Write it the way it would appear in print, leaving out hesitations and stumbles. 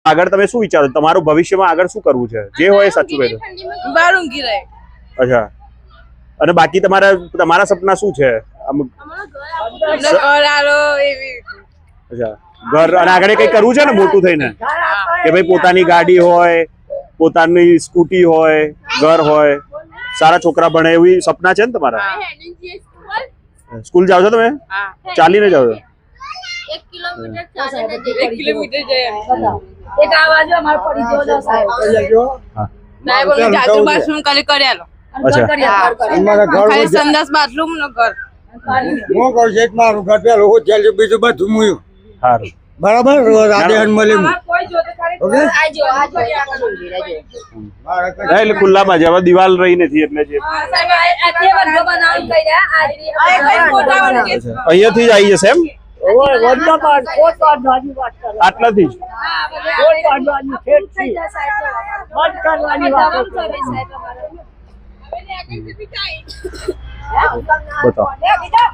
આગળ તમે શું વિચારો તમારું ભવિષ્યમાં આગળ શું કરવું છે જે હોય સાચું કહી દો બહાર ઊંઘી રહે અચ્છા અને બાકી તમારા સપના શું છે અચ્છા ઘર અને આગળ કઈ કરવું છે ને મોટું થઈને કે ભાઈ પોતાની ગાડી હોય પોતાની સ્કૂટી હોય ઘર હોય સારા છોકરા ભણે એવી સપના છે ને તમારા સ્કૂલ જાવ છો તમે ચાલીને જાવ છો 1 કિલોમીટર જાય એક આ બાજુ અમાર પડી જો સાહેબ સાહેબ અમે જાજુ બાથરૂમ ખાલી કર્યાલો અચ્છા અમારા ઘર ખાલી સંડાસ બાથરૂમ નો ઘર હું કહું છું એક મારું ઘર પેલું હું ચાલ્યું બીજું બધું મુયું સારું બરાબર રાધે હનુમાલી કોઈ જોતે ખાલી ઓકે આજો એટલે ખુલ્લામાં જ હવે દિવાલ રહી નથી એટલે જે સાહેબ આથી બધો બનાવી કઈ અહીંયાથી જ આવી જશે એમ ઓય વડના પાડ કોટ પાડવાની વાત કરે આટલાથી જ કોટ પાડવાની છેક છે બંધ કરવાની વાત કરે બતાવો